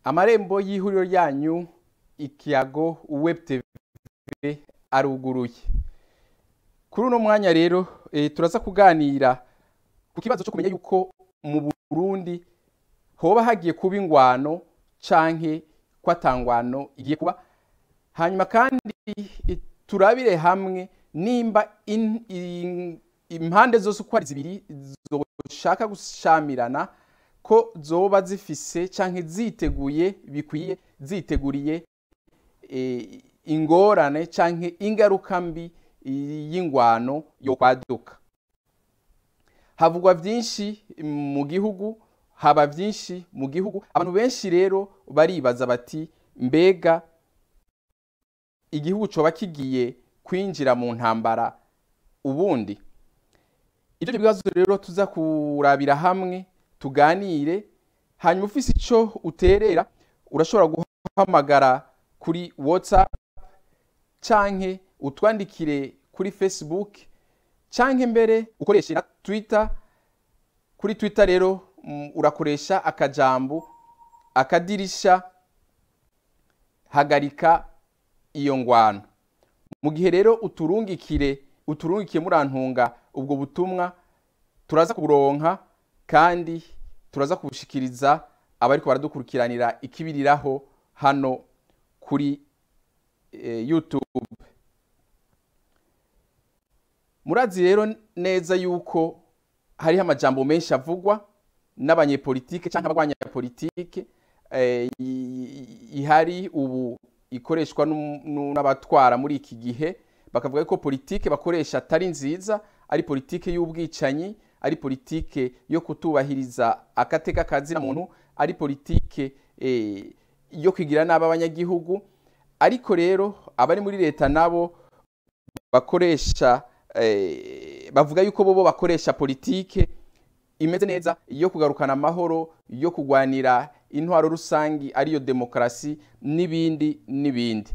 Amarembo y'ihuriro ryanyu Ikiyago Web TV aruguruye. Kuri uno mwanya rero turaza kuganira ku kibazo cyo kumenya yuko mu Burundi hoba hagiye kuba ingwano canke kwatangwano igiye kuba. Hanyuma kandi turabire hamwe nimba impande zose uko ari zibiri zoshaka gushamirana ko zoba zifise canke ziteguye bikwiye ziteguriye ingorane canke ingaruka mbi y'ingwano yo kwaduka. Havugwa vyinshi mu gihugu, haba vyinshi mu gihugu. Abantu benshi rero baribaza bati mbega igihugu coba kigiye kwinjira mu ntambara ubundi? Ivyo bibazo rero tuza kurabira hamwe tuganire. Hanyuma ufise ico uterera urashobora guhamagara kuri WhatsApp canke utwandikire kuri Facebook canke mbere ukoreshe na Twitter. Kuri Twitter rero urakoresha akajambo akadirisha hagarika iyo ngwano. Mu gihe rero uturungikire murantunga ubwo butumwa turaza kuburonka kandi turaza kubushikiriza abariko baradukurikiranira ikibiriraho hano kuri YouTube. Murazi rero neza yuko hari amajambo menshi avugwa n'abanyepolitike canke abagwanya politike ihari ubu ikoreshwa n'abatwara muri iki gihe. Bakavuga ko politike bakoresha atari nziza, ari politike y'ubwicanyi, ari politike yo kutubahiriza akateka kazina muntu, ari politike yo kwigira naba abanyagihugu. Ariko rero abari muri leta nabo bakoresha bavuga yuko bobo bakoresha politike imeze neza yo kugarukana amahoro, yo kugwanira intwaro rusangi ariyo demokrasi n'ibindi.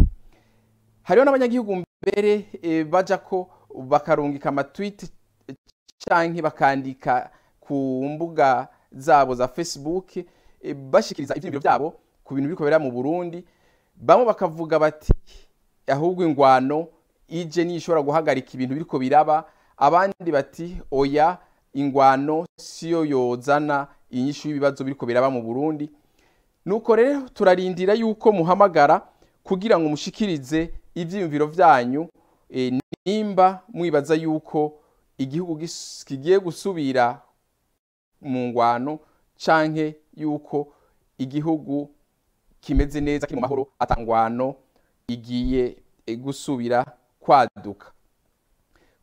Hariho n'abanyagihugu mbere baja ko bakarungika amatweet canke bakandika ku mbuga zabo za Facebook bashikiriza ivyiyumviro vyabo ku bintu biriko bera mu Burundi. Bamwe bakavuga bati ahubwo ingwano ije nishobora guhagarika ibintu biriko biraba. Abandi bati oya, ingwano siyo yozana inyishu y'ibibazo biriko biraba mu Burundi. Nuko rero turarindira yuko muhamagara kugira ngo mushikirize ivyiyumviro vyanyu, nimba mwibaza yuko igihugu kigiye gusubira mu ngwano canke yuko igihugu kimeze neza kiri mu mahoro atangwano igiye gusubira kwaduka.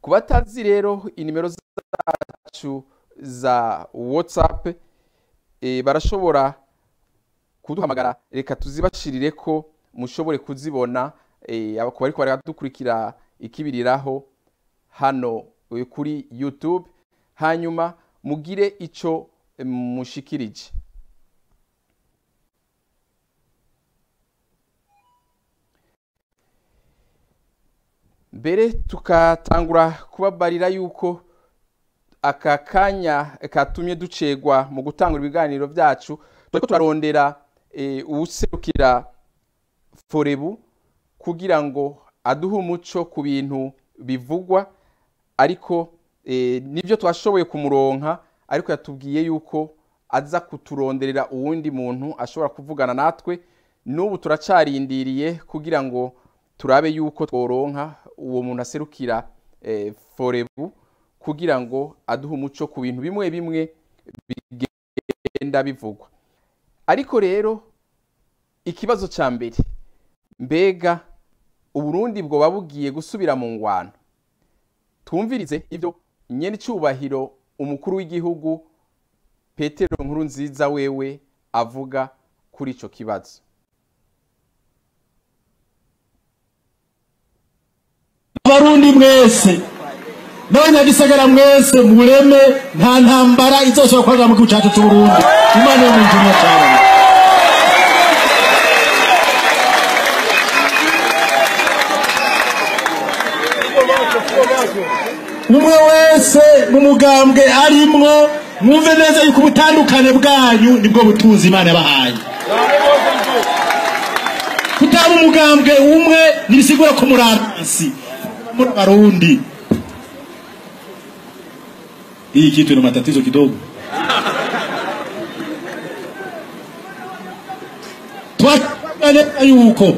Kubatazi rero inimero zacu za WhatsApp barashobora kuduhamagara, reka tuzibashirire ko mushobore kuzibona abako bariko baradukurikira ikibiriraho hano kuri YouTube. Hanyuma mugire ico mushikirije. Mbere tukatangura kubabarira yuko aka kanya katumye ducegwa mu gutangura ibiganiro vyacu. Turiko turarondera uwuserukira Forebu kugira ngo aduhe umuco ku bintu bivugwa, ariko nivyo twashoboye kumuronka, ariko yatubwiye yuko aza kuturonderera uwundi muntu ashobora kuvugana natwe. N'ubu turacarindiriye kugira ngo turabe yuko tworonka uwo muntu aserukira Forebu kugira ngo aduhe umuco ku bintu bimwe bimwe bigenda bivugwa. Ariko rero ikibazo ca mbere, mbega Uburundi bwo babugiye gusubira mu ngwano? Twumvirize ivyo nyene cyubahiro umukuru w'igihugu Petero Nkurunziza wewe avuga kuri ico kibazo. Abarundi mwese n'abanyagisagara mwese mureme, nta ntambara izoshobora kwaga mu gihugu cyacu cy'u Burundi. Imana yo mu ijuru cyane. Umwe wese mu mugambwe arimwo mwumve neza yuko ubutandukane bwanyu nibwo butunzi Imana yabahaye. kutaba umugambwe umwe nibisigura ko muransi muri Barundi. Hii kitu ina matatizo kidogo. Twakanya yuko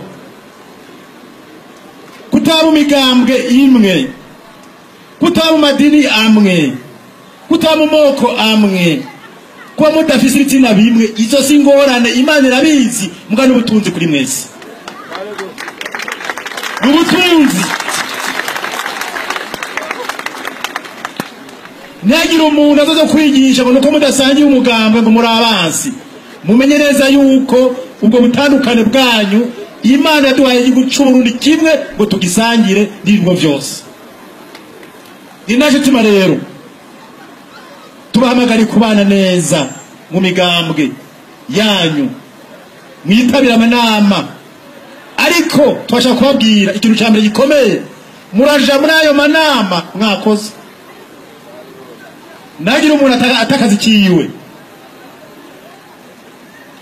kutaba umigambwe imwe, kutaba madini amwe, kutaba moko amwe, kwa mudafise ibitsina bimwe, izo singorane Imana irabizi, mugana ubutunzi kuri mwese. Ubutunzi nagira umuntu azoza kwigisha ngo nuko mudasangiye umugambwe ngo muri abansi, mumenye neza yuko ubwo butandukane bwanyu Imana yaduhaye igihugu c'Uburundi kimwe ngo tugisangire n'ibintu byose. Ninaje tuma rero tubahamagari kubana neza mu migambwe yanyu, mwitabira amanama, ariko twashaka kubabwira ikintu cyambere gikomeye, muraja muri ayo manama mwakoze. Nagira umuntu atakazi kiwe,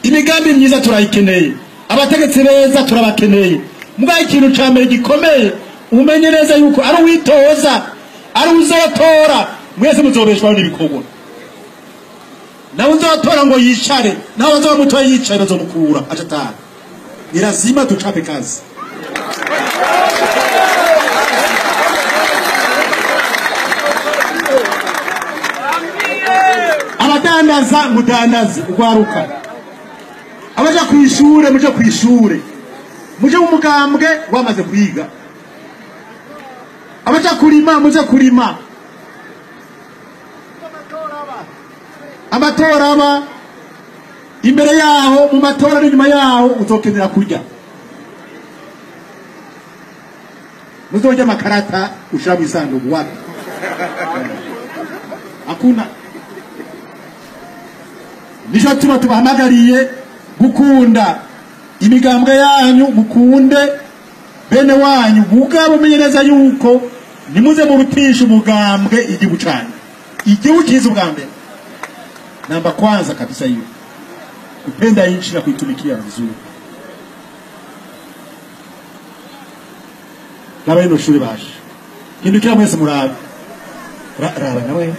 imigambi myiza turayikeneye, abategetsi beza turabakeneye, muga ikintu cyambere gikomeye umenye neza yuko ari witoza, ari uzotora, mwese muzobeshwaho n'ibikorwa. Nawe uzotora ngo yicare, nawe uzomutoye yicare bazomukura acatana. Ni lazima tuchape kazi. Abadandaza mudandaze ugwaruka, abaja kwishure muje kwishure, muje mu mugambwe wamaze kwiga, abaja kurima muje kurima, amatora aba imbere yaho, mu matora n'inyuma yaho uzokenera kurya. Muzojya makarata ushira mu isanduku wapi? Hakuna. Nico tuma tubahamagariye gukunda imigambwe yanyu, mukunde bene wanyu, mugabo menye neza yuko nimuze mu rutisha umugambwe igihugu cyane. Igihugu kiza ubwambere. Namba kwanza kabisa hiyo. Kupenda nchi na kuitumikia vizuri. Naba ino shule bashi. Hindukira mwese murabe. Raba nawe.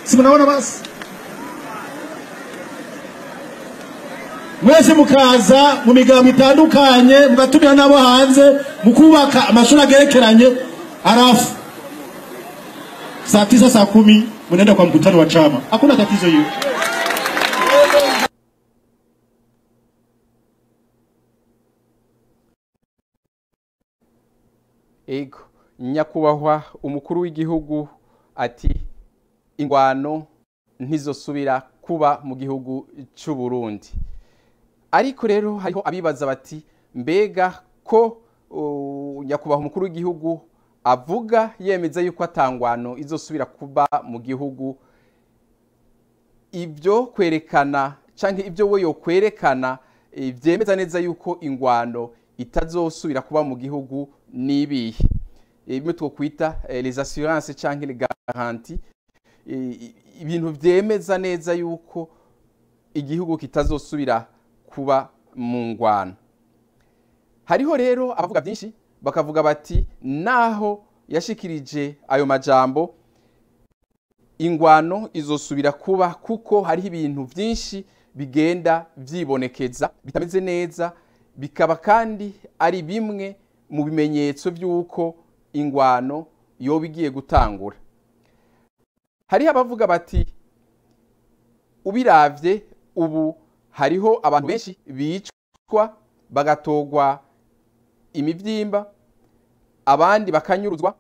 Si munaona basi? Mwese mukaza mu migambo itandukanye, mugatumira nabo hanze, mukubaka amashuri agerekeranye, arafu. Saa 9 saa 10 mnaenda kwa mkutano wa chama. Hakuna tatizo hiyo. Ego, nyakubahwa umukuru w'igihugu ati ingwano ntizosubira kuba mu gihugu c'u Burundi. Ariko rero hariho abibaza bati mbega ko nyakubahwa umukuru w'igihugu avuga yemeza yuko atangwano izosubira kuba mu gihugu, ibyo kwerekana canke ibyo we yo kwerekana vyemeza neza yuko ingwano itazosubira kuba mu gihugu nibihe, bimwe twokwita les assurances canke les garanties, ibintu vyemeza neza yuko igihugu kitazosubira kuba mu ngwano. Hariho rero abavuga byinshi bakavuga bati naho yashikirije ayo majambo ingwano izosubira kuba, kuko hariho ibintu byinshi bigenda vyibonekeza bitameze neza, bikaba kandi ari bimwe mu bimenyetso by'uko ingwano yoba igiye gutangura. Hariho abavuga bati ubiravye ubu hariho abantu benshi bicwa bagatogwa imivyimba, abandi bakanyuruzwa,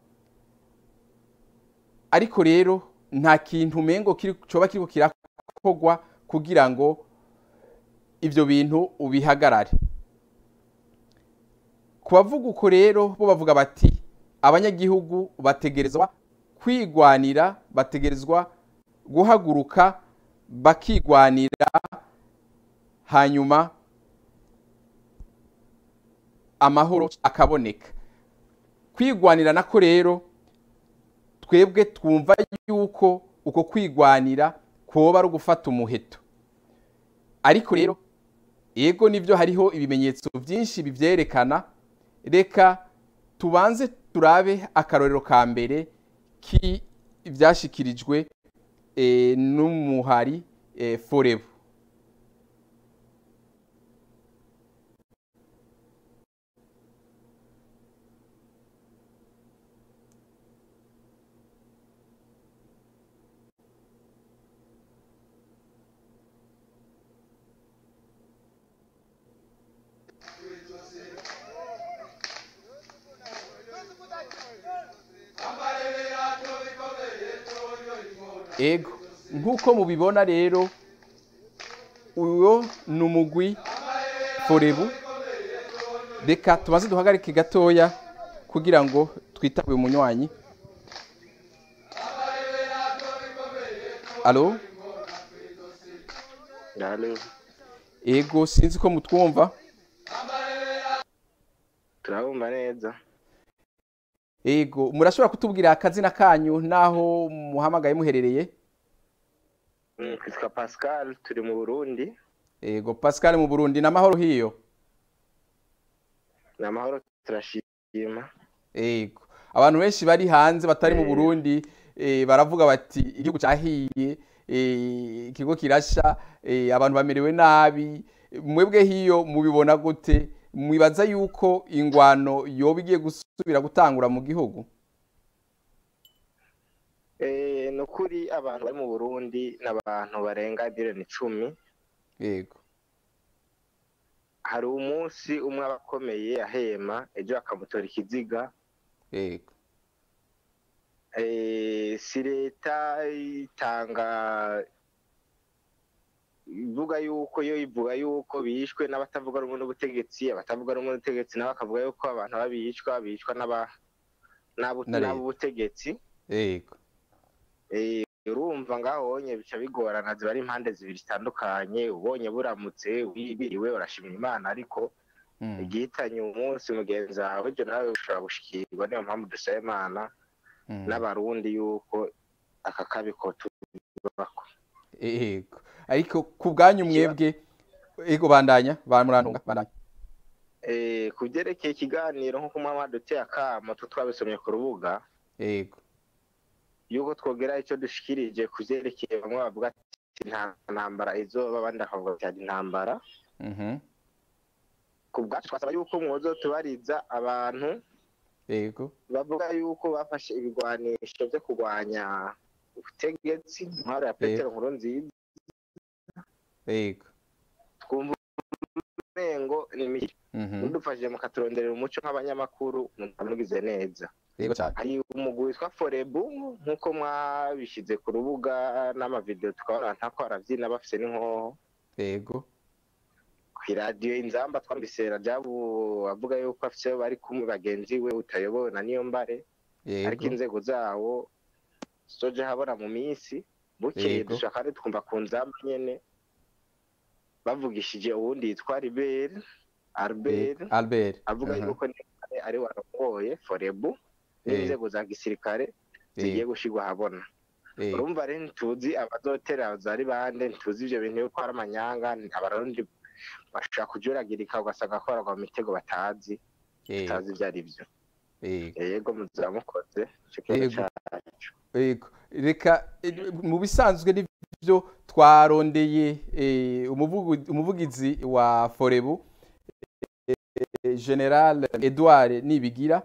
ariko rero nta kintu mengo coba kiriko kirakogwa kugira ngo ivyo bintu ubihagarare. Kubavuga uko rero bo bavuga bati abanyagihugu bategerezwa kwigwanira, bategerezwa guhaguruka bakigwanira, hanyuma amahoro akaboneka. Kwigwanira nako rero twebwe twumva yuko uko kwigwanira koba ari gufata umuheto, ariko rero Yego nivyo hariho ibimenyetso byinshi bivyerekana. Reka tubanze turabe akarorero ka mbere ki ivyashikirijwe n'umuhari Forebu. Ego nkuko mubibona rero uyo numugwi Forebu. Reka tumaze duhagarike gatoya kugira ngo twitabe umunywanyi. Allo? Allo. Ego sinzi ko mutwumva. Turabumva neza. Ego murashobora kutubwira akazina kanyu naho muhamagaye muherereye? Kwitwa Pascal, turi mu Burundi. Ego Pascal mu Burundi, namahoro hiyo? Namahoro turashima. Ego abantu benshi bari hanze batari mu Burundi baravuga bati igihugu cyahiye, ikigo kirasha, abantu bamerewe nabi. Mwebwe hiyo mubibona gute? Mwibaza yuko ingwano yoba igiye gusubira gutangura mu gihugu? No kuri abantu bari mu Burundi n'abantu barenga 10. Yego. Hari umunsi umwe abakomeye ahema ejo akamutora ikiziga. Yego. Si leta itanga ivuga yuko bishwe n'abatavuga rumwe n'ubutegetsi, abatavuga rumwe n'ubutegetsi nabo bakavuga yuko abantu bicwa n'abutegetsi. Yego. Urumva ngaho onye bica bigorana, ziba ari impande zibiri zitandukanye. Ubonye buramutse wibiriwe urashimira Imana, ariko igihitanye umunsi mugenzi wawe ejo nawe ushobora gushikirwa. Niyo mpamvu dusaba Imana n'abarundi yuko aka kabi ko tubako. Yego ariko ku bwanyu mwebwe ego bandanya bamurantunga bandanya. Kuvyerekeye ikiganiro nko kumwe duteye akamo twabisomye ku rubuga. Yego yuko twogera icyo dushikirije kuvyerekeye bamwe bavuga ati nta ntambara izoba, abandi bakavuga ati intambara. Ku bwacu twasaba yuko mwozo tubariza abantu yego bavuga yuko bafashe ibigwanisho byo kurwanya ubutegetsi ntwaro ya Petero Nkurunziza. Yego twumva ngo ni udufashije mu katuronderera umuco nk'abanyamakuru mugize neza. Yego cyane. Hari umugwi witwa Forebu nkuko mwabishize ku rubuga n'amavideo tukabona ntako aravyina bafise n'inkoho. Yego ku radio Inzamba twambise Rajabu avuga yuko afise bari kumwe bagenzi we utayobowe na Niyombare. Ariko inzego zawo soje habona mu minsi bukeye dushaka twumva ku Nzamba nyene bavugishije uwundi yitwa Albert avuga yuko ari warongoye Forebu n'inzego za gisirikare zigiye gushigwa habona. Urumva rero ntuzi abazotera zari bande, ntuzi ivyo bintu yuko ari amanyanga. Abarundi bashaka kujuragirika ugasanga ko baragwa mu mitego batazi ivyo ari vyo. Yego muzamukoze yego. Reka mu bisanzwe n'ivyo twarondeye umuvugizi wa Forebu General Edouard Nibigira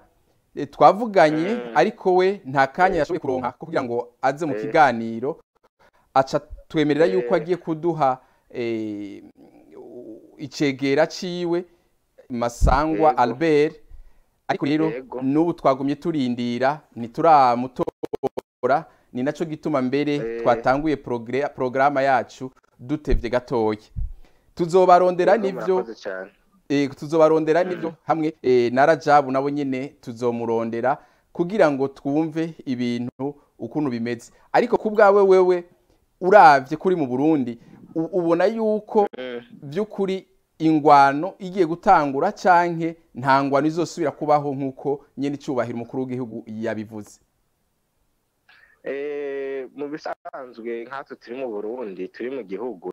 twavuganye, ariko we nta kanya yashoboye kuronka kugira ngo aze mu kiganiro. Aca twemerera yuko agiye kuduha icegera ciwe Masangwa Albert, ariko rero n'ubu twagumye turindira ntituramutora. Ni naco gituma mbere twatanguye programa yacu dutevye gatoya. Tuzobarondera nivyo tuzobarondera nivyo hamwe na Rajabu nabo nyene tuzomurondera kugira ngo twumve ibintu ukuntu bimeze. Ariko kubwawe wewe uravye kuri mu Burundi ubona yuko by'ukuri ingwano igiye gutangura canke nta ngwano izosubira kubaho nkuko nyene cyubahira umukuru w'igihugu yabivuze? Mu bisanzwe nkatwe turi mu Burundi, turi mu gihugu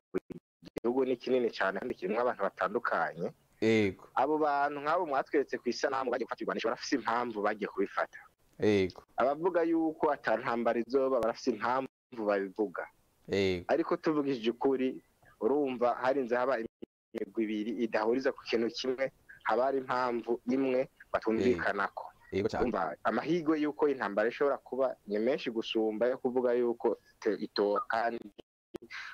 igihugu ni kinini cyane kandi kirimo abantu batandukanye. Yego. Abo bantu nk'abo mwatweretse ku isanamu bagiye gufata irwanisho barafise impamvu bagiye kubifata. Yego. Abavuga yuko atantambara izoba barafise impamvu babivuga. Yego. Ariko tuvugishije ukuri urumva harinze haba imigwi ibiri idahuriza ku kintu kimwe, haba ari impamvu imwe batumvikanako. Umva amahirwe yuko intambara ishobora kuba ni menshi gusumba yo kuvuga yuko ito kandi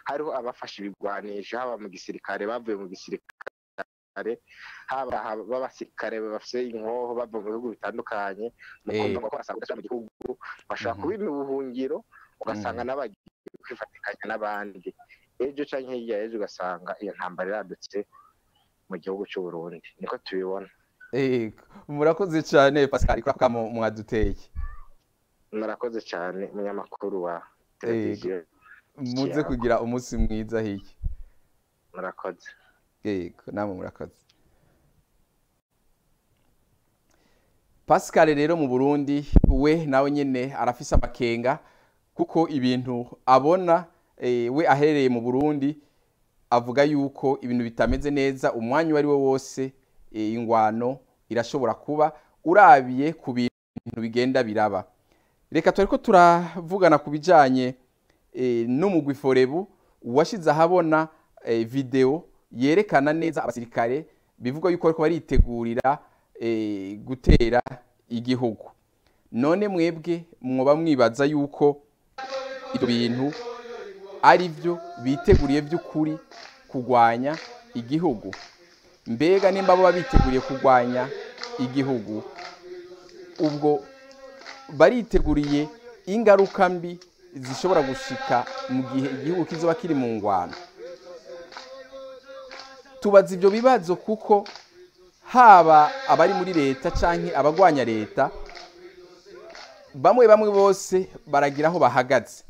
hariho abafashe ibigwanisho haba mu gisirikare bavuye mu gisirikare haba b'abasirikare bafise inkoho bava mu bihugu bitandukanye mu kumva ko basanga mu gihugu bashaka kubima ubuhungiro ugasanga n'abagiye kwifatikanya n'abandi ejo canke hirya ejo ugasanga iyo ntambara iradutse mu gihugu cy'u Burundi niko tubibona. Murakoze cyane Pascal kwa mwaduteye. Murakoze cyane munyamakuru wa televiziyo. Muze kugira umunsi mwiza hiki. Murakoze. Namwe murakoze. Pascal rero mu Burundi we nawe nyene arafise amakenga kuko ibintu abona we aherereye mu Burundi avuga yuko ibintu bitameze neza umwanya wari wo wose ingwano irashobora kuba urabiye ku bintu bigenda biraba. Reka twariko turavugana ku bijanye n'umugwi Forebu washize ahabona video yerekana neza abasirikare bivuga yuko ariko baritegurira gutera igihugu. None mwebwe mwoba mwibaza yuko ibyo bintu ari byo biteguriye by'ukuri kugwanya igihugu? Mbega nimba baba biteguriye kugwanya igihugu ubwo bariteguriye ingaruka mbi zishobora gushika mu gihe igihugu kizoba kiri mu ngwano? Tubaza ibyo bibazo kuko haba abari muri leta canke abagwanya leta bamwe bose baragira aho bahagaze,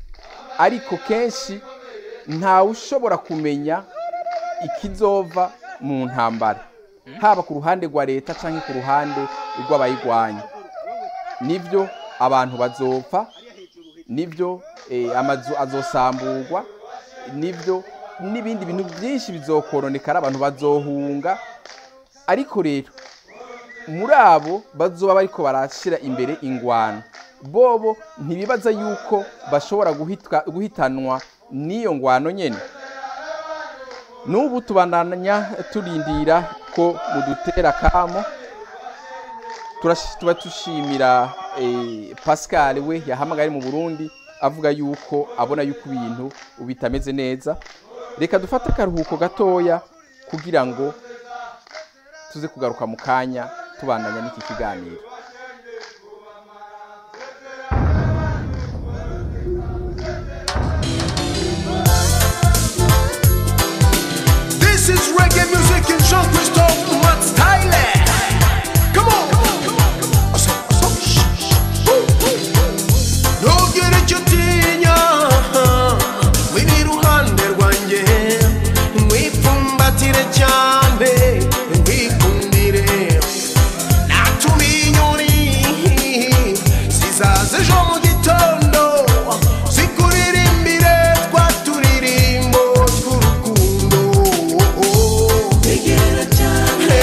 ariko kenshi ntawe ushobora kumenya ikizova mu ntambara haba ku ruhande rwa leta canke ku ruhande rw'abayigwanya. Nivyo abantu bazopfa, nivyo amazu azosamburwa, nivyo n'ibindi bintu byinshi bizokoronekara, abantu bazohunga. Ariko rero muri abo bazoba bariko barashira imbere ingwano bobo ntibibaza yuko bashobora guhitanwa n'iyo ngwano nyene. Nubu tubandanya turindira ko mudutera kamo. Tuba tushimira Pascal we yahamagaye mu Burundi avuga yuko abona yuko ibintu bitameze neza. Reka dufate akaruhuko gatoya kugira ngo tuze kugaruka mu kanya tubandanya n'iki kiganiro. This is reggae music in Jean-Christophe Matt's Thailand. Come on. Nogere chutinya wini ruhande rwanjye mwipfumbatire cyane mwikundire natumi inyoni zizaze ejo mu gitondo zikuririmbire twa turirimbo tw'urukundo egera cyane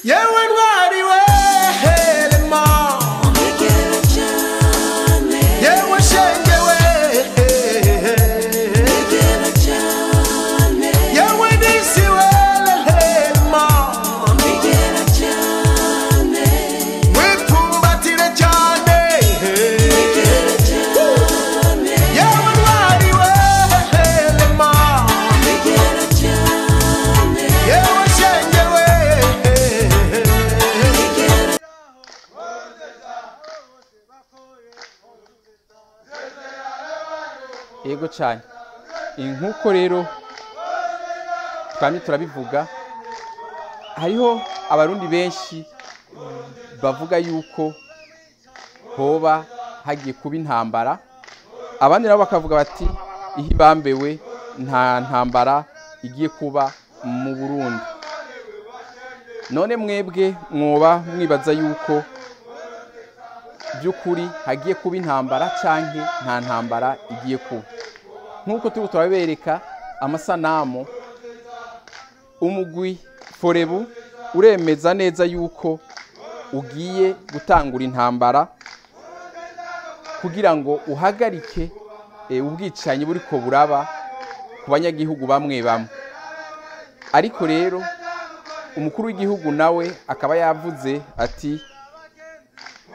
yewe ntwari we helema Megera cyane yewe shenge we Megera cyane yewe disi we helema Megera cyane wipfumbatire cyane Megera cyane yewe ntwari we helema Megera cyane yewe shenge we yego cyane inkuko rero twamye turabivuga hariho abarundi benshi bavuga yuko hoba hagiye kuba intambara abandi nabo bakavuga bati ihibambewe nta ntambara igiye kuba mu Burundi none mwebwe mwoba mwibaza yuko by'ukuri hagiye kuba intambara canke nta ntambara igiye kuba nk'uko turi turabereka amasanamu umugwi forebu uremeza neza yuko ugiye gutangura intambara kugira ngo uhagarike ubwicanyi buriko buraba ku banyagihugu bamwe bamwe ariko rero umukuru w'igihugu nawe akaba yavuze ati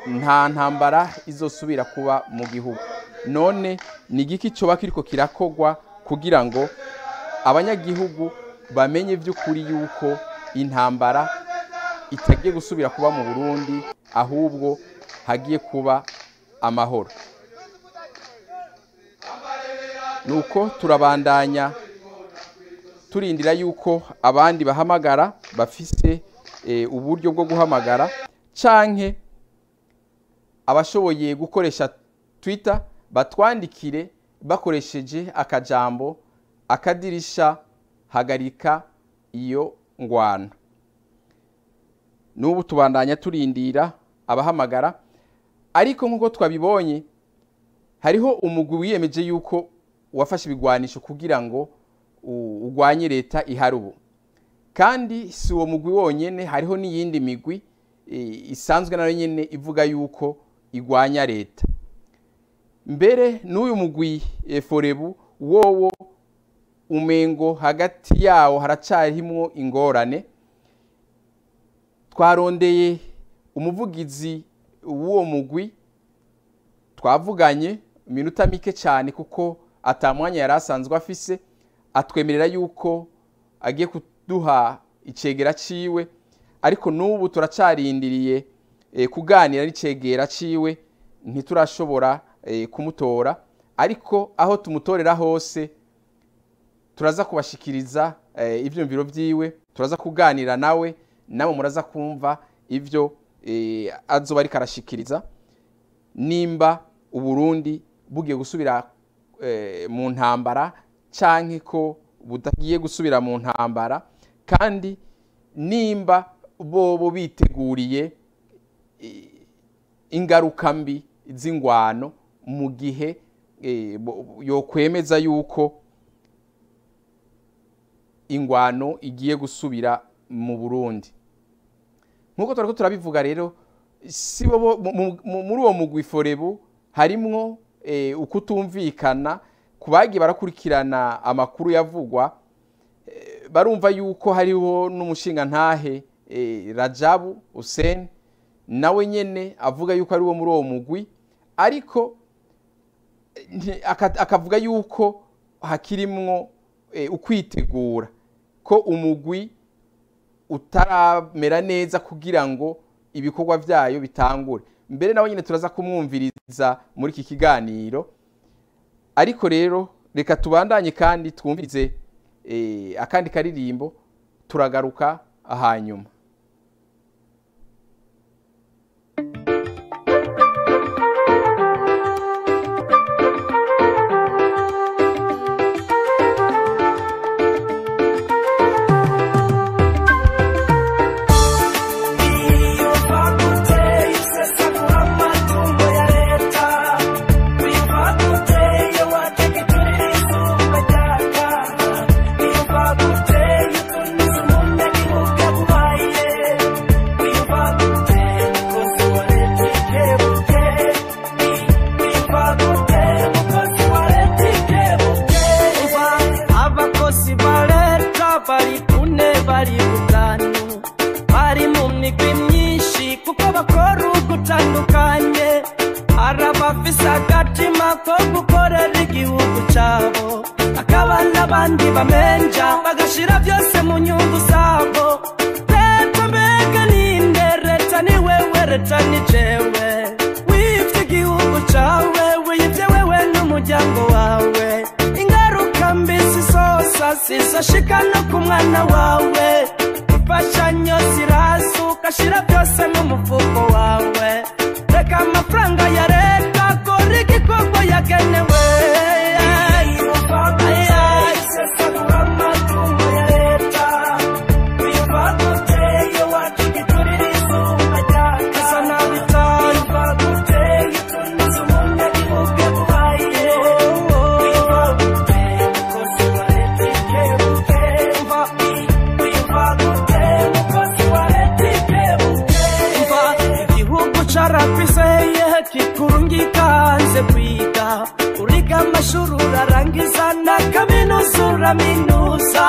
nta ntambara izosubira kuba mu gihugu none ni igiki cyoba kiriko kirakogwa kugira ngo abanyagihugu bamenye by'ukuri yuko intambara itagiye gusubira kuba mu Burundi ahubwo hagiye kuba amahoro nuko turabandanya turindira yuko abandi bahamagara bafise uburyo bwo guhamagara canke abashoboye gukoresha Twitter batwandikire bakoresheje akajambo akadirisha hagarika iyo ngwano n'ubu tubandanya turindira abahamagara ariko nkuko twabibonye hariho umugwi wiyemeje yuko wafashe ibigwanisho kugira ngo ugwanye leta iharubu kandi si uwo mugwi wonyene hariho n'iyindi migwi isanzwe nayo nyene ivuga yuko igwanya leta mbere n'uyu mugwi forebu wowo umengo hagati yawo haracarimwo ingorane twarondeye umuvugizi w'uwo mugwi twavuganye iminota mike cyane kuko atamwanya yari asanzwe afise atwemerera yuko agiye kuduha icegera ciwe ariko n'ubu turacarindiriye kuganira n'icegera ciwe ntiturashobora kumutora ariko aho tumutorera hose turaza kubashikiriza ivyumviro vyiwe turaza kuganira nawe muraza kumva ivyo azoba ariko arashikiriza nimba Uburundi bugiye gusubira mu ntambara canke ko budagiye gusubira mu ntambara kandi nimba bobo biteguriye ingaruka mbi z'ingwano mu gihe yokwemeza yuko ingwano igiye gusubira mu Burundi nkuko turako turabivuga rero si bo muri uwo mugwi forebu harimwo ukutumvikana kubagiye barakurikirana amakuru yavugwa barumva yuko hariho n'umushinga ntahe Rajabu Hussein nawe nyene avuga yuko ari wo muri uwo mugwi ariko akavuga yuko hakirimwo ukwitegura ko umugwi utaramera neza kugira ngo ibikorwa vyayo bitangure mbere nawe nyene turaza kumwumviriza muri iki kiganiro ariko rero reka tubandanye kandi twumvirize akandi karirimbo turagaruka ahanyuma Bye. bafise agatima ko gukorera igihugu cabo, akaba n'abandi bamenja bagashira byose mu nyungu zabo. Leta mbega ninde? Leta ni wewe, leta ni jewe. Wivye igihugu cawe, wivye wewe n'umuryango wawe. Ingaruka mbi zisosa zizoshika no ku mwana wawe. Imfashanyo zirasuka, shira byose mu mufuko wawe. Reka amafaranga ya leta akora igikorwa yagenewe. Kikurungikanze kwiga uriga amashuri urarangiza na kaminuza uraminuza.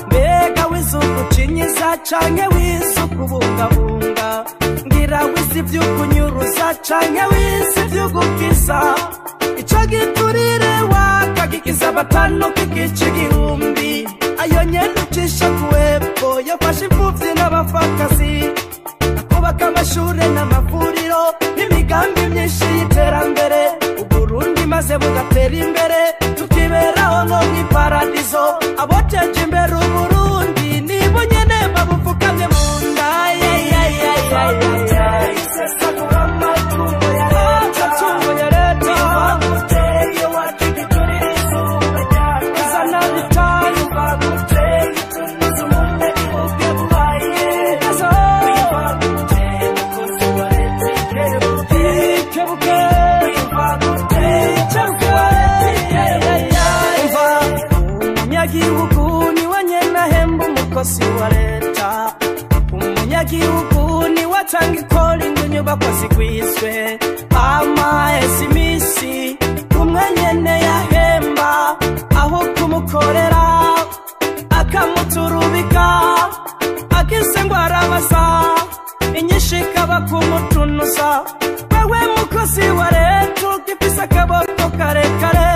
Mbega wize ugucinyiza canke wize ukubungabunga? Ngira wize ivy'ukunyuruza canke wize ivy'ugukiza? Ico giturire wakagikiza batanu kigica igihumbi. Ayo nyene ucisha kuwepfo yafashe imfuvyi n'abapfakazi, akubaka amashure n'amavuriro n'imigambi myinshi y'iterambere. Uburundi maze bugatera imbere, tukiberaho nko mw'iparadizo. Aboteje imbere Uburundi nibo nyene babupfukamye mu nda. Umukozi wa leta, umunyagihugu ni watanga ikora ngo inyubako zigwizwe. Amahezi imisi umwe nyene yahemba, aho kumukorera akamuturubika, akise ngo arabasa inyinshi ikaba kumutunuza. Wewe mukozi wa leta ugifise akaboko karekare,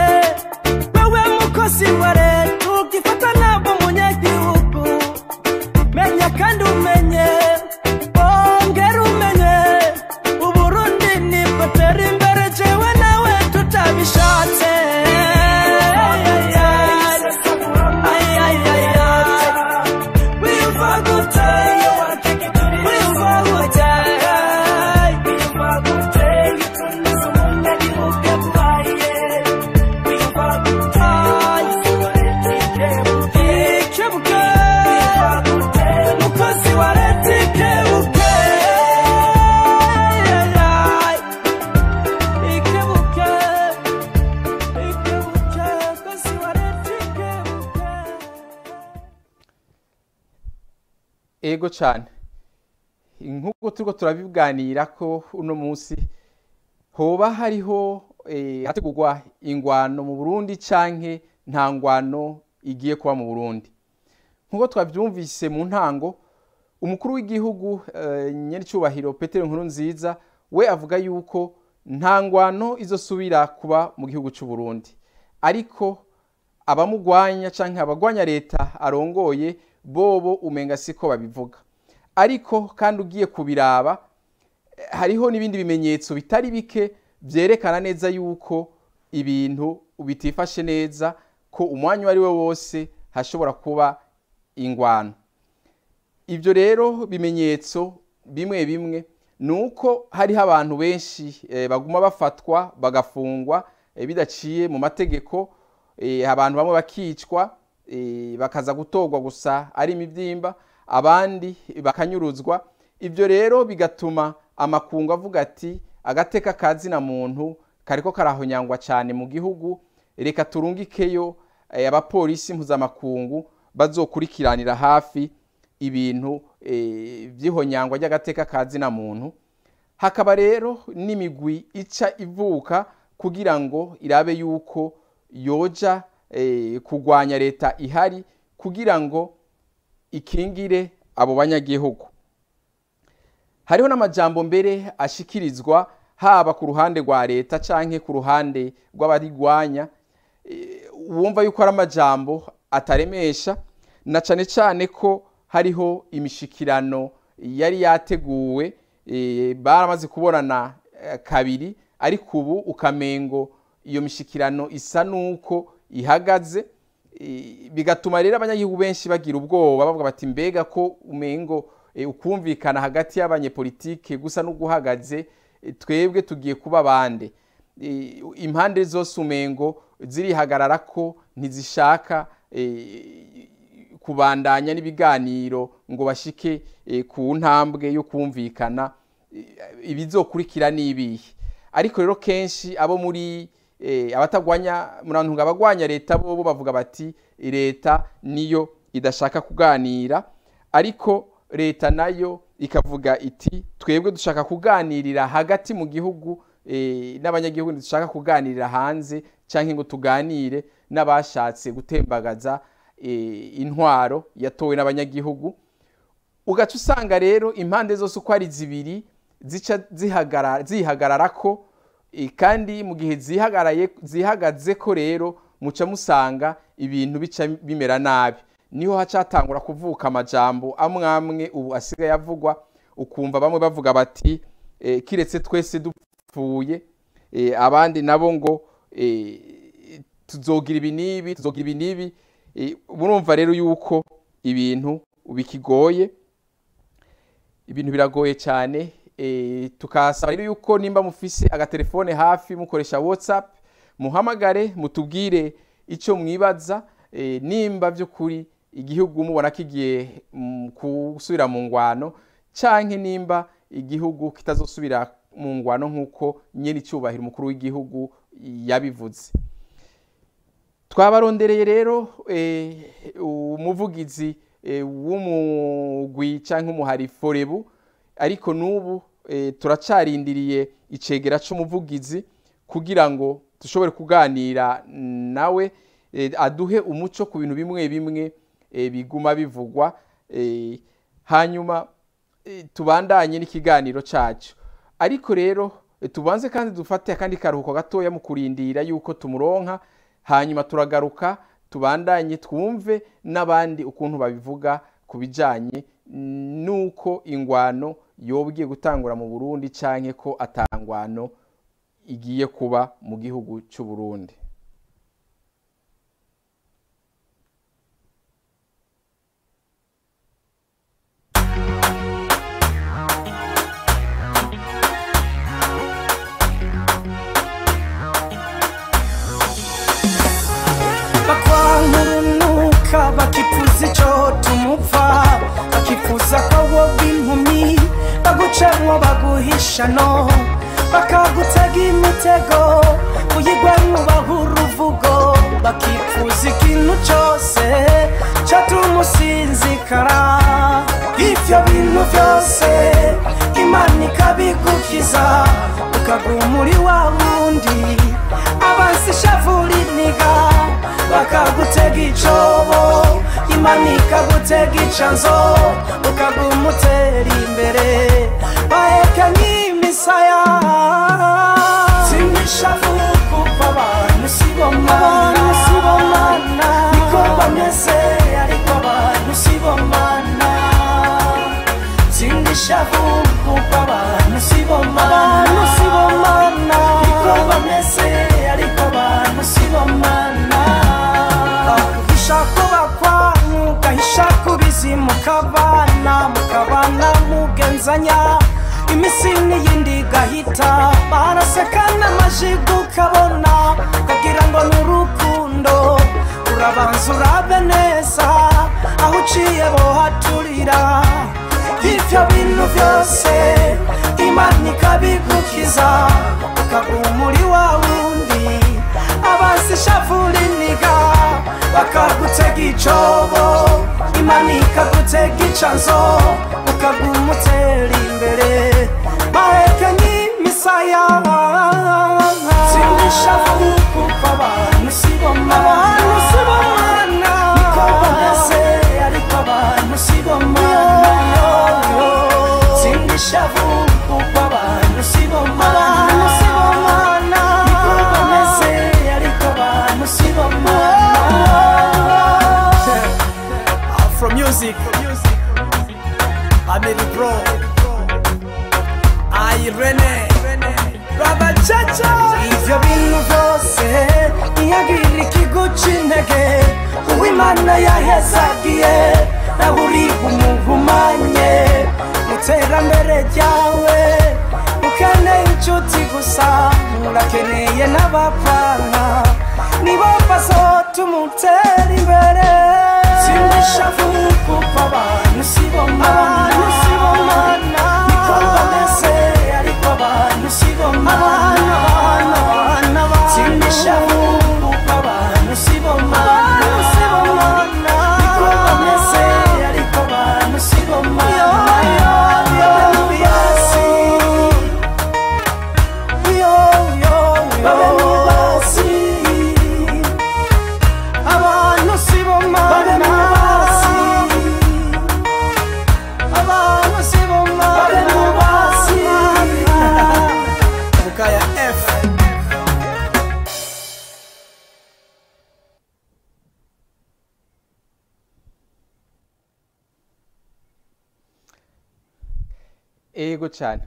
wewe mukozi wa leta ugifata nabo umunyagihugu. Menya kandi umenye, ongera umenye, Uburundi nibutera imbere jewe nawe tutabishatse. Ego cyane, nk'uko turiko turabiganira ko uno munsi hoba hariho hategurwa ingwano mu Burundi canke nta ngwano igiye kuba mu Burundi. Nk'uko twavyumvise mu ntango, umukuru w'igihugu nyenicubahiro Petero Nkurunziza we avuga yuko nta ngwano izosubira kuba mu gihugu cy'u Burundi, ariko abamugwanya canke abagwanya leta arongoye bobo umenga siko babivuga. Ariko kandi ugiye kubiraba, hariho n'ibindi bimenyetso bitari bike vyerekana neza yuko ibintu bitifashe neza, ko umwanya wari we wose hashobora kuba ingwano. Ivyo rero bimenyetso bimwe bimwe nuko hariho abantu benshi baguma bafatwa bagafungwa bidaciye mu mategeko, abantu bamwe bakicwa bakaza gutogwa gusa ari imivyimba, abandi bakanyuruzwa. Ivyo rero bigatuma amakungu avuga ati agateka kazina muntu kariko karahonyangwa cyane mu gihugu, reka turungikeyo abapolisi mpuzamakungu bazokurikiranira hafi ibintu vy'ihonyangwa ry'agateka kazina muntu. Hakaba rero n'imigwi ica ivuka kugira ngo irabe yuko yoja kugwanya leta ihari kugira ngo ikingire abo banyagihugu. Hariho n'amajambo mbere ashikirizwa haba ku ruhande rwa leta canke ku ruhande rw'abarigwanya, wumva yuko ari amajambo ataremesha, na cane cane ko hariho imishikirano yari yateguwe, baramaze kubonana kabiri, ariko ubu ukamengo iyo mishikirano isa nuko ihagaze, bigatuma rero abanyagihugu benshi bagira ubwoba bavuga bati mbega ko umengo ukumvikana hagati y'abanyepolitike gusa no guhagaze, twebwe tugiye kuba bande. Impande zose umengo zirihagarara ko ntizishaka kubandanya n'ibiganiro ngo bashike ku ntambwe yo kumvikana ibizokurikira n'ibihe. Ariko rero kenshi abo muri abatagwanya murantunga abagwanya leta bo bavuga bati leta niyo idashaka kuganira, ariko leta nayo ikavuga iti twebwe dushaka kuganirira hagati mu gihugu, n'abanyagihugu dushaka kuganirira hanze canke ngo tuganire n'abashatse gutembagaza intwaro yatowe n'abanyagihugu. Ugaca usanga rero impande zose uko ari zibiri zica zihagarara ko, kandi mu gihe zihagaze ko rero muca musanga ibintu bica bimera nabi. Niho hacatangura kuvuka amajambo amwamwe ubu asigaye avugwa, ukumva bamwe bavuga bati kiretse twese dupfuye, abandi nabo ngo tuzogira ibi nibi. Murumva rero yuko ibintu bikigoye, ibintu biragoye cyane. Tukasaba rero yuko nimba mufise agatelefone hafi mukoresha WhatsApp, muhamagare mutubwire icyo mwibaza, nimba by'ukuri igihugu mubona kigiye kusubira mu ngwano canke nimba igihugu kitazosubira mu ngwano nk'uko nyene icyubahiro umukuru w'igihugu yabivuze. Twabarondereye rero umuvugizi w'umugwi canke umuhari Forebu, ariko nubu turacarindiriye icegera c'umuvugizi kugira ngo dushobore kuganira nawe, aduhe umuco ku bintu bimwe bimwe biguma bivugwa, hanyuma tubandanye n'ikiganiro cacu. Ariko rero tubanze kandi dufate akandi karuhuko gatoya mu kurindira yuko tumuronka, hanyuma turagaruka tubandanye twumve n'abandi ukuntu babivuga kubijanye nuko ingwano yobwiye gutangura mu Burundi canke ko atangwano igiye kuba mu gihugu cy'u Burundi. Bakifuza icyo tumupfa, bakifuza ko wowe impumyi bagucamo baguhishano, bakagutega imitego uyigwamo bahura uruvugo, bakifuza ikintu cyose cyatuma usinzikara. Ibyo bintu byose Imana ikabigukiza, ukaguma muri wa wundi abansi shavura iniga, bakagutega icobo Imana ikagutega icanzo, ukaguma utera imbere baheka nk'imisaya. Sinishavu kuko abantu sibomana, niko bameze ariko abantu sibomana. Sinishavu kuko abantu sibomana, niko bameze ariko abantu sibomana. Gahisha kubizi mukabana mugenzanya, imisi n'iyindi gahita barasekana amajigo ukabona kagira ngo n'urukundo. Urabanza urabe neza aho uciye bohaturira. Ibyo bintu byose Imana ikabigukiza, ukaguma muri wa wundi abansi shavura iniga, bakagutega icobo Imana ikagutega icanzo, ukaguma utera imbere baheka nk'imisaya. Sinishavu kuko abantu sibomana, niko bameze ariko abantu sibomana. Sinishavu kuko abantu sibomana, Family Bro, Irene, Baba Chacha. Ivyo bintu vyose ntiyagirira ikiguca intege, uw'Imana yahezagiye nawe uri umuhumanye mu terambere ryawe. Ukeneye inshuti gusa, urakeneye n'abapfana, nibo bazotuma utera imbere. Simbishavu kuko abantu sibomana, niko bameze ariko abantu sibomana. Simbishavu kuko abantu sibomana, niko bameze ariko abantu sibomana. Ego cyane,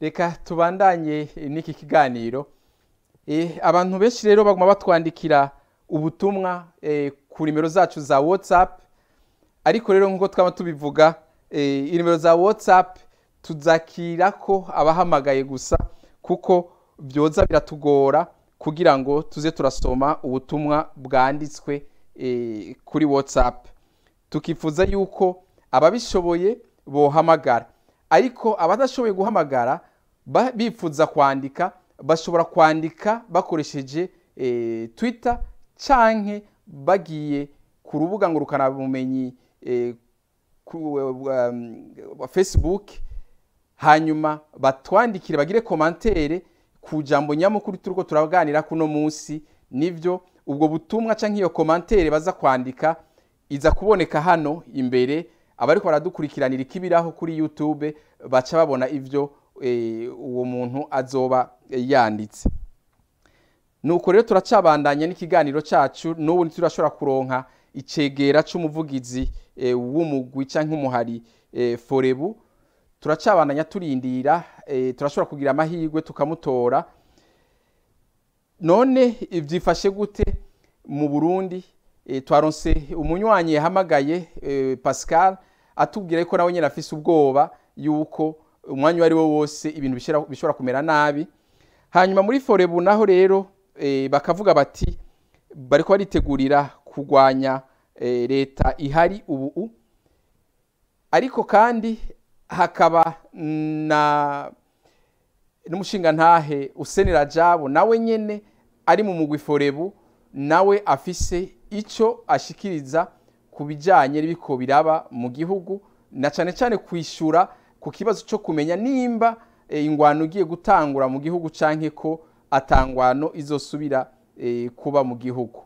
reka tubandanye n'iki kiganiro. Abantu benshi rero baguma batwandikira ubutumwa ku nimero zacu za WhatsApp, ariko rero nk'uko twaba tubivuga, inimero za WhatsApp tuzakira ko abahamagaye gusa, kuko byoza biratugora kugira ngo tuze turasoma ubutumwa bwanditswe kuri WhatsApp. Tukifuza yuko ababishoboye bohamagara, ariko abadashoboye guhamagara bifuza kwandika, bashobora kwandika bakoresheje Twitter canke bagiye ku rubuga ngurukanabumenyi Facebook, hanyuma batwandikire bagire komantere ku jambo nyamukuru turiko turaganira kuno munsi. Nivyo ubwo butumwa canke iyo komantere baza kwandika iza kuboneka hano imbere, abariko baradukurikiranira ikibiraho kuri YouTube baca babona ivyo uwo muntu azoba yanditse. Nuko rero turacabandanya n'ikiganiro cacu, n'ubu turashobora kuronka icegera c'umuvugizi w'umugwi canke umuhari Forebu. Turacabandanya turindira, turashobora kugira amahirwe tukamutora. None ivyifashe gute mu Burundi? Twaronse umunywanyi yahamagaye Pascal atubwira yuko nawe nyene afise ubwoba yuko umwanya wari wo wose ibintu bishobora kumera nabi. Hanyuma muri Forebu naho rero bakavuga bati bariko baritegurira kugwanya leta ihari ubu, ariko kandi hakaba n'umushinga ntahe Hussein Rajab nawe nyene ari mu mugwi Forebu, nawe afise ico ashikiriza kubijanye n'ibiko biraba mu gihugu, na cane cane kwishura ku kibazo cyo kumenya nimba ingwano ugiye gutangura mu gihugu canke ko atangwano izosubira kuba mu gihugu.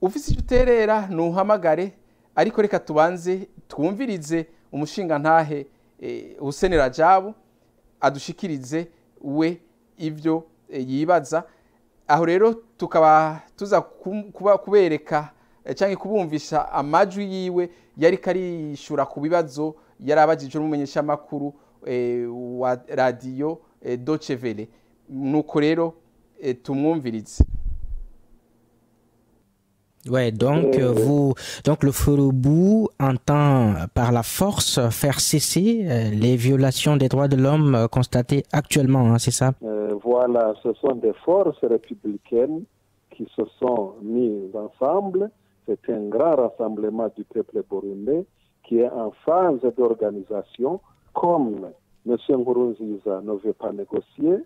Ufise uterera nuhamagare, ariko reka tubanze twumvirize umushinga ntahe Hussein Rajab adushikirize we ivyo yibaza. Aho rero tukaba tuza kubereka canke kubumvisha amajwi yiwe yari karishura ku bibazo yarabajije n'umumenyesha makuru wa radio Deutsche Welle. Nuko rero tumwumvirize. Ouais, donc donc le Forebu entend par la force faire cesser les violations des droits de l'homme constatées actuellement, hein, c'est ça? Voilà, ce sont des forces républicaines qui se sont mises ensemble. C'est un grand rassemblement du peuple burundais qui est en phase d'organisation. Comme M. Nkurunziza ne veut pas négocier,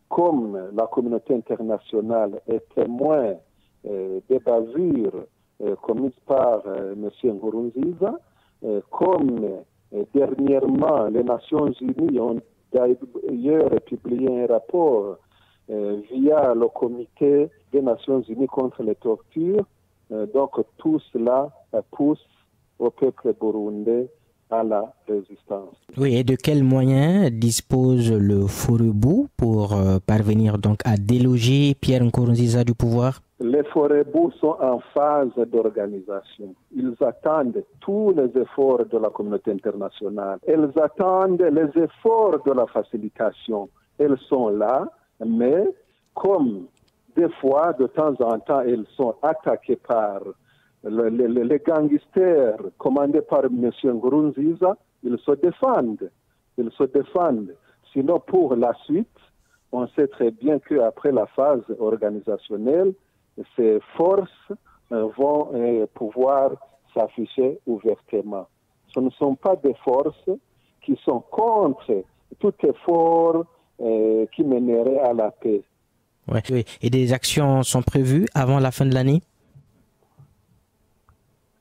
comme la communauté internationale est témoin des bavures commises par M. Nkurunziza, comme dernièrement les Nations Unies ont d'ailleurs publié un rapport via le comité des Nations Unies contre les tortures. Donc tout cela pousse au peuple burundais à la résistance. Oui, et de quels moyens dispose le Forebu pour parvenir donc à déloger Pierre Nkurunziza du pouvoir? les Forebu sont en phase d'organisation. Ils attendent tous les efforts de la communauté internationale. Elles attendent les efforts de la facilitation. Elles sont là, mais comme des fois, de temps en temps, elles sont attaquées par les gangsters commandés par M. Nkurunziza. Ils se défendent. Ils se défendent. Sinon, pour la suite, on sait très bien qu'après la phase organisationnelle, ces forces vont pouvoir s'afficher ouvertement. Ce ne sont pas des forces qui sont contre tout effort qui mènerait à la paix. Ouais. Oui. Et des actions sont prévues avant la fin de l'année?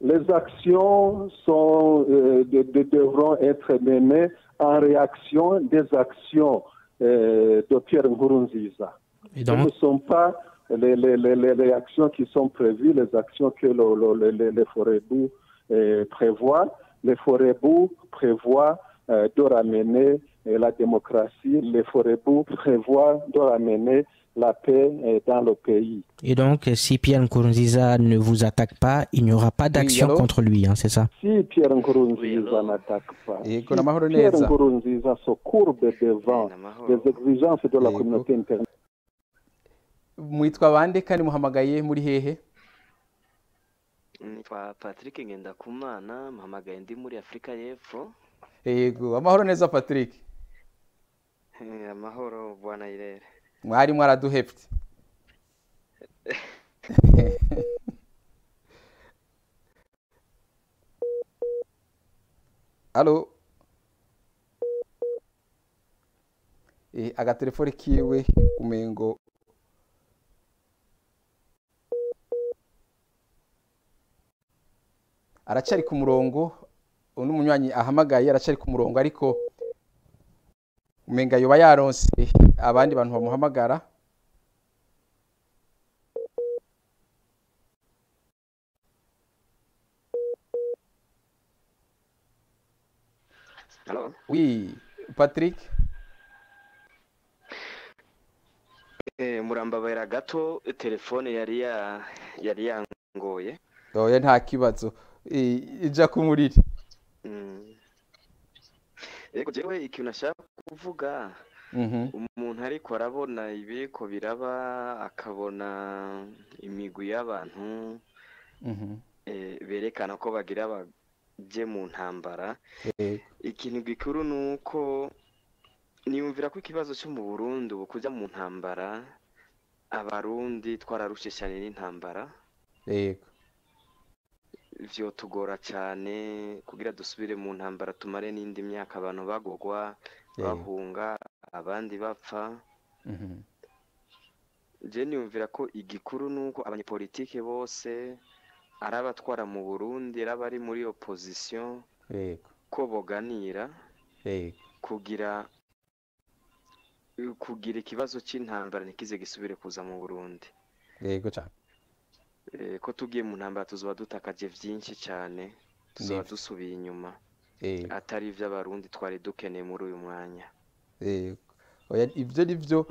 Les actions devront être menées en réaction des actions de Pierre Nkurunziza. Et donc? Ce ne sont pas les actions qui sont prévues, les actions que les Forebu prévoient. Les Forebu prévoient de ramener la démocratie. Les Forebu prévoient de ramener la paix dans le pays. Et donc, si Pierre Nkurunziza ne vous attaque pas, il n'y aura pas d'action contre lui, hein, c'est ça? Si Pierre Nkurunziza n'attaque pas, Et si Pierre Nkurunziza se courbe devant les exigences de la communauté internationale. Mwitwa bande kandi muhamagaye muri hehe? Nitwa Patrick Ngendakumana, muhamagaye ndi muri Afrika y'Epfo. Yego, amahoro neza Patrick. Amahoro bwana Irere. Mwari mwaraduhevye. Allo. Agatelefone kiwe umengo aracari ku murongo, uno munywanyi ahamagaye aracari ku murongo, ariko umenga yoba yaronse abandi bantu bamuhamagara. Hello? Oui, Patrick. Murambabera gato telefone yari yangoye. Oya nta kibazo. Ija kumuriri. Yego jewe ikintu nashaka kuvuga, umuntu ariko arabona ibiko biraba, akabona imigwi y'abantu berekana ko bagira baje mu ntambara. Ikintu gikuru nuko niyumvira ko ikibazo cyo mu Burundi ubu kujya mu ntambara, abarundi twararushishanye n'intambara. Yego. Vyo tugora cyane kugira dusubire mu ntambara, tumare n'indi myaka abantu bagogwa bahunga abandi bapfa. Je niyumvira ko igikuru nuko abanyepolitike bose arabatwara mu Burundi, arabari muri opposition, ko boganira kugira ikibazo cy'intambara ntikize gisubire kuza mu Burundi. Yego cyane. Ko tugiye mu ntambara tuzoba dutakaje byinshi cyane, tuzoba dusubiye inyuma, atari ivy'abarundi twari dukeneye muri uyu mwanya. Oya ivyo nivyo,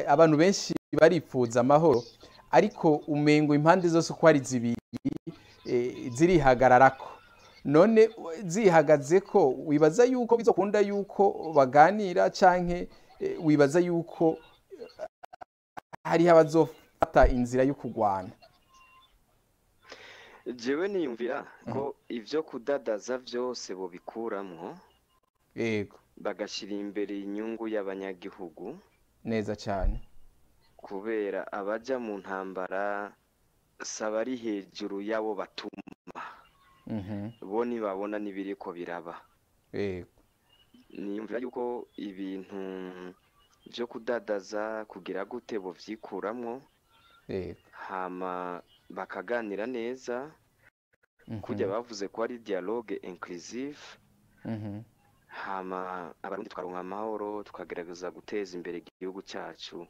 abantu benshi barifuza amahoro, ariko umengo impande zose ko ari zibiri zirihagararako. None zihagaze ko wibaza yuko bizokunda yuko baganira, canke wibaza yuko hari abazofata inzira yo kugwana? Jewe niyumvira ko ivyo kudadaza vyose bo bikuramwo, bagashira imbere inyungu y'abanyagihugu. Neza cyane. Kubera abaja mu ntambara sabari hejuru yabo batuma. Bo nibabona nibiriko biraba. Niyumvira yuko ibintu vyo kudadaza kugira gute bo vyikuramwo, hama bakaganira neza, kujya bavuze ko ari dialogue inclusive, hama abarundi twaronka amahoro, tukagerageza guteza imbere igihugu cyacu,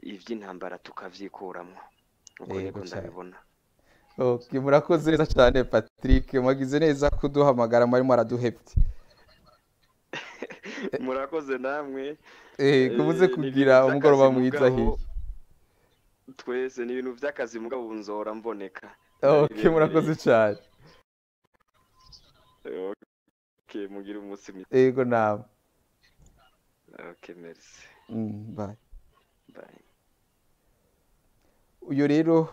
ivy'intambara tukavyikuramwo. Uko niko ndabibona. Okay, murakoze neza cyane Patrick, mwagize neza kuduhamagara, mwari mwaraduhevye. Murakoze namwe. Kubuze kugira umugoroba mwiza hiye. twese ni ibintu by'akazi mugabo bunzora mboneka. Okay, murakoze cyane. Okay, mugira umunsi mwiza. Yego nawe. Okay, merci. Bye. Bye. Uyo rero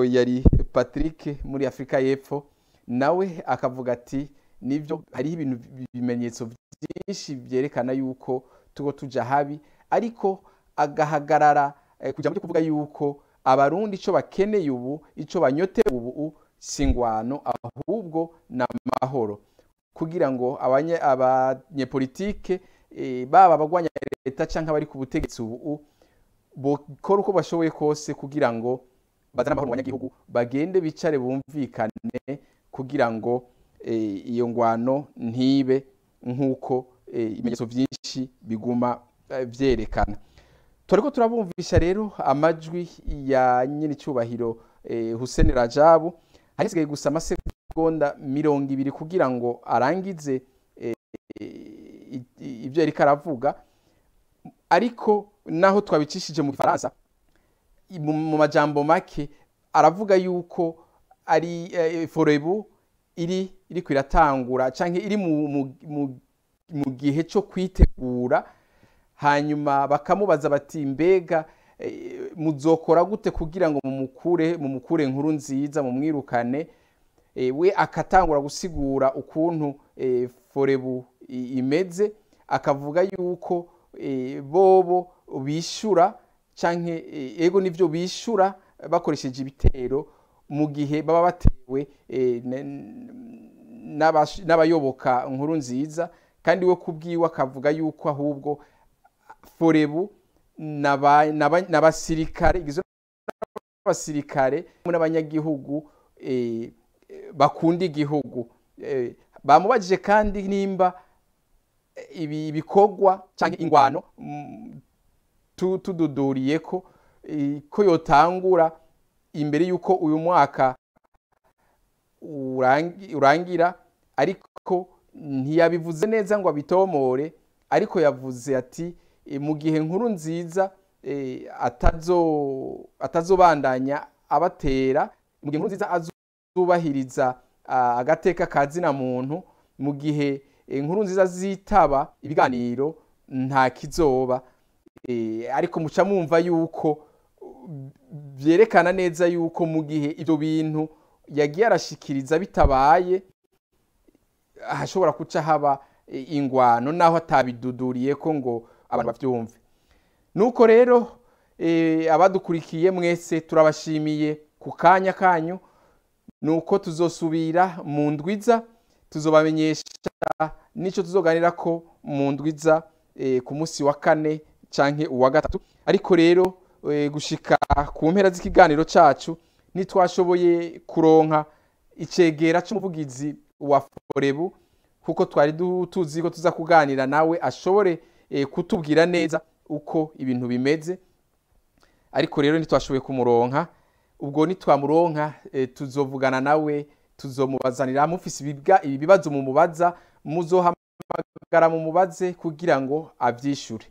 yari Patrick muri Afrika y'Epfo, nawe akavuga ati nivyo hari ibintu bimenyetso byinshi byerekana yuko tugo tuja habi, ariko agahagarara kuja muri kuvuga yuko abarundi ico bakeneye ubu, ico banyote ubu singwano ahubwo n'amahoro, kugira ngo abanyepolitike baba abagwanya leta canke abari ku butegetsi ubu bokora uko bashoboye kose kugira ngo bazana amahoro mu banyagihugu, bagende bicare bumvikane kugira ngo iyo ngwano ntibe nk'uko ibimenyetso byinshi biguma vyerekana. Turiko turabumvisha rero amajwi ya nyine cyubahiro Hussein Rajabu, harisigaye gusa amasegonda 20 kugira ngo arangize ibyo yari karavuga, ariko naho twabicishije mu Faransa mu majambo make aravuga yuko ari forebu iri kwiratangura canke iri mu gihe cyo kwitegura, hanyuma bakamubaza bati mbega muzokora gute kugira ngo mumukure inkuru nziza mumwirukane, we akatangura gusigura ukuntu forebu imeze, akavuga yuko bobo bishura canke ego nivyo bishura bakoresheje ibitero mu gihe baba batewe n'abayoboka inkuru nziza, kandi we kubwiwe akavuga yuko ahubwo forebu n'abasirikare igizwe n'abasirikare n'abanyagihugu bakunda igihugu. Bamubajije kandi nimba ibi bikorwa canke ingwano tududuriye ko yotangura imbere yuko uyu mwaka urangira, ariko ntiyabivuze neza ngo abitomore, ariko yavuze ati mu gihe nkuru nziza atazobandanya abatera, mu gihe nkuru nziza azubahiriza agateka kazina muntu, mu gihe inkuru nziza zitaba ibiganiro nta kizoba, ariko muca mwumva yuko byerekana neza yuko mu gihe ibyo bintu yagiye arashikiriza bitabaye hashobora kuca haba ingwano naho atabiduduriye ko ngo abantu bavyumve. Nuko rero abadukurikiye mwese turabashimiye ku kanya kanyu, nuko tuzosubira mu ndwiza, tuzobamenyesha nico tuzoganira ko mu ndwiza ku munsi wa 4 canke uwa 3, ariko rero gushika ku mpera z'ikiganiro cacu nitwashoboye kuronka icegera c'umuvugizi wa forebu, kuko twari tuzi ko tuza kuganira nawe ashobore kutubwira neza uko ibintu bimeze, ariko rero nitwashoboye kumuronka. Ubwo nitwamuronka tuzovugana nawe, tuzomubazanira mufise ibibazo mu mubaza, muzohamagara mu mubaze kugira ngo avyishure.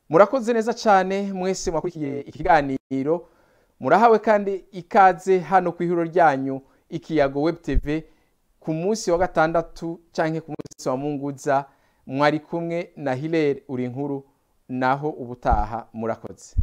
Murakoze neza cyane mwese mwakurikiye ikiganiro, murahawe kandi ikaze hano ku ihuriro ryanyu Ikiyago Web TV ku munsi wa 6 canke ku munsi wa Munguza. Mwari kumwe na Hilaire Urinkuru, naho ubutaha murakoze.